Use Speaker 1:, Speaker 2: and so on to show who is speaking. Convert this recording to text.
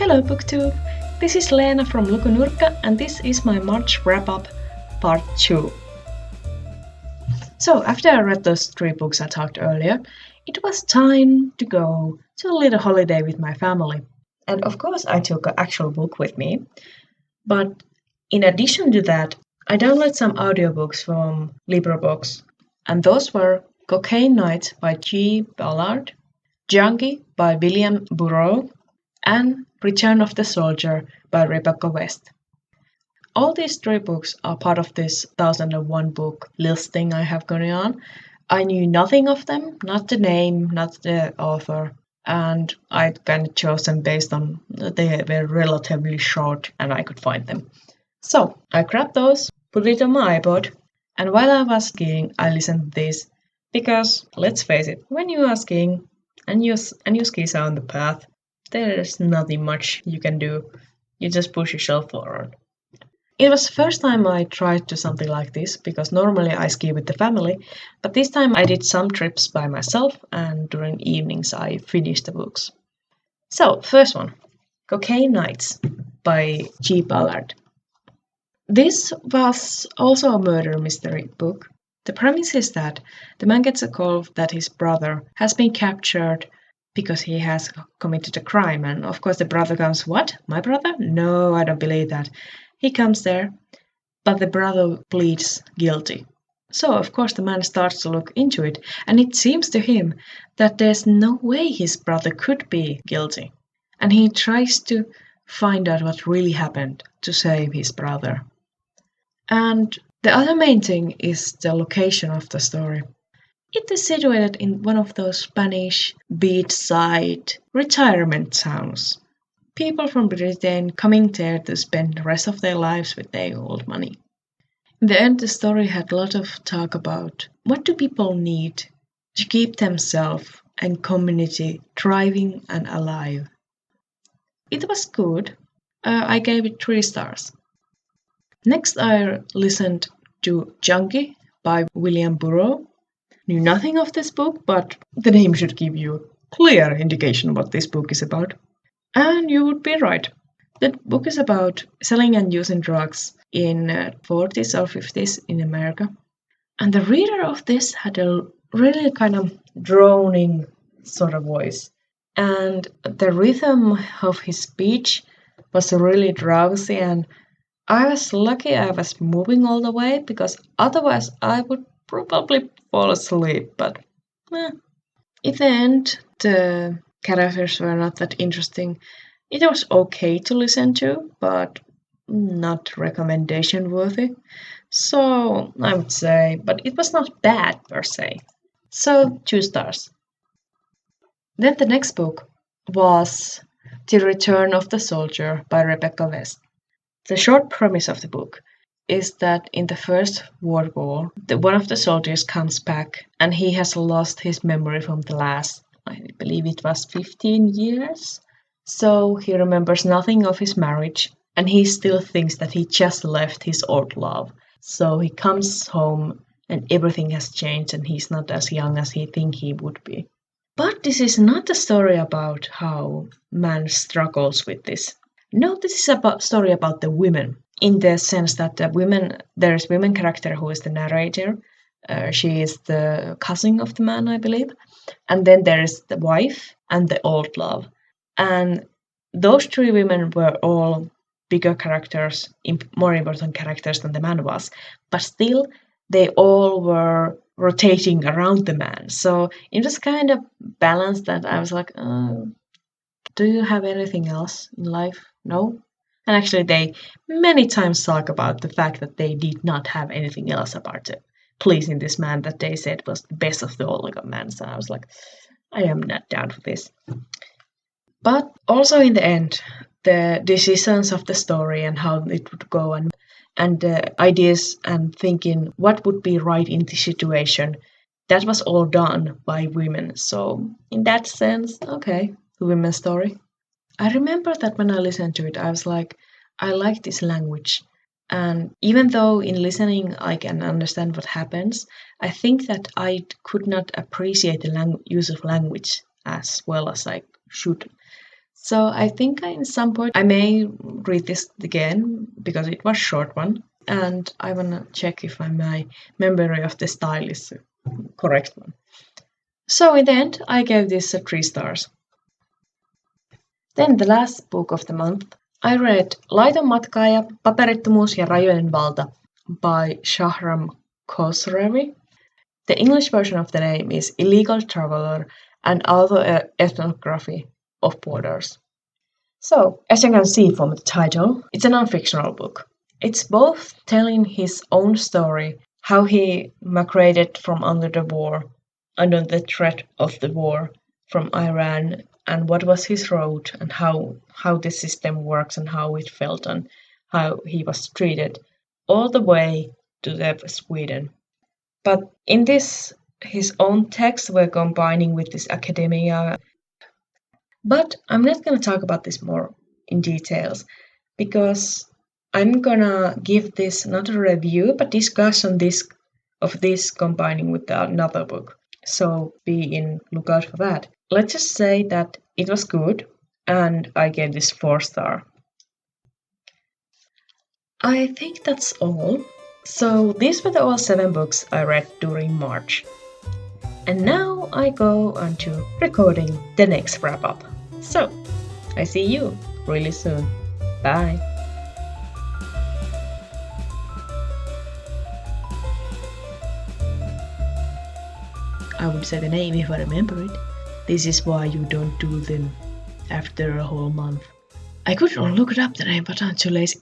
Speaker 1: Hello BookTube! This is Leena from Lukunurkka and this is my March wrap-up part 2. So after I read those 3 books I talked earlier, it was time to go to a little holiday with my family. And of course I took an actual book with me, but in addition to that, I downloaded some audiobooks from LibriVox, and those were Cocaine Nights by J.G.Ballard, Junky by William Burroughs, and Return of the Soldier by Rebecca West. All these 3 books are part of this 1001 book listing I have going on. I knew nothing of them, not the name, not the author, and I kind of chose them based on they were relatively short and I could find them. So I grabbed those, put it on my iPod, and while I was skiing, I listened to this because let's face it, when you are skiing and your skis are on the path, there's nothing much you can do. You just push yourself forward. It was the first time I tried to something like this because normally I ski with the family, but this time I did some trips by myself and during evenings I finished the books. So, first one, Cocaine Nights by J.G.Ballard. This was also a murder mystery book. The premise is that the man gets a call that his brother has been captured because he has committed a crime. And of course the brother comes, what? My brother? No, I don't believe that. He comes there, but the brother pleads guilty. So of course the man starts to look into it, and it seems to him that there's no way his brother could be guilty. And he tries to find out what really happened to save his brother. And the other main thing is the location of the story. It is situated in one of those Spanish beachside retirement towns. People from Britain coming there to spend the rest of their lives with their old money. In the end, the story had a lot of talk about what do people need to keep themselves and community thriving and alive. It was good. I gave it 3 stars. Next, I listened to Junky by William Burroughs. Knew nothing of this book, but the name should give you a clear indication what this book is about. And you would be right. The book is about selling and using drugs in 40s or 50s in America. And the reader of this had a really kind of droning sort of voice. And the rhythm of his speech was really drowsy, and I was lucky I was moving all the way because otherwise I would probably fall asleep, but in the end, the characters were not that interesting. It was okay to listen to, but not recommendation worthy. So I would say, but it was not bad per se. So 2 stars. Then the next book was The Return of the Soldier by Rebecca West. The short premise of the book is that in the First World War, one of the soldiers comes back and he has lost his memory from the last, I believe it was 15 years. So he remembers nothing of his marriage and he still thinks that he just left his old love. So he comes home and everything has changed and he's not as young as he thinks he would be. But this is not a story about how man struggles with this. No, this is a story about the women, in the sense that there is women character who is the narrator. She is the cousin of the man, I believe. And then there is the wife and the old love. And those 3 women were all bigger characters, more important characters than the man was. But still, they all were rotating around the man. So it was kind of balanced that I was like, do you have anything else in life? No? And actually they many times talk about the fact that they did not have anything else about it. Pleasing this man that they said was the best of the all men. So I was like, I am not down for this. But also in the end, the decisions of the story and how it would go and the ideas and thinking what would be right in this situation, that was all done by women. So in that sense, okay, the women's story. I remember that when I listened to it, I was like, I like this language. And even though in listening I can understand what happens, I think that I could not appreciate the use of language as well as I should. So I think in some point I may read this again because it was short one, and I wanna check if my memory of the style is a correct one. So in the end, I gave this 3 stars. Then the last book of the month, I read Laiton matkaaja, paperittomuus ja rajojen valta by Shahram Khosravy. The English version of the name is Illegal Traveler and Autoethnography of Borders. So, as you can see from the title, it's a non-fictional book. It's both telling his own story, how he migrated from under the war, under the threat of the war from Iran, and what was his road, and how the system works, and how it felt, and how he was treated, all the way to Sweden. But in this, his own texts were combining with this academia. But I'm not going to talk about this more in details because I'm gonna give this not a review but discussion this combining with another book. So be in lookout for that. Let's just say that it was good and I gave this 4 star. I think that's all. So these were all 7 books I read during March. And now I go on to recording the next wrap up. So I see you really soon. Bye. I would say the name if I remember it. This is why you don't do them after a whole month. I could look it up the name, but I'm too lazy.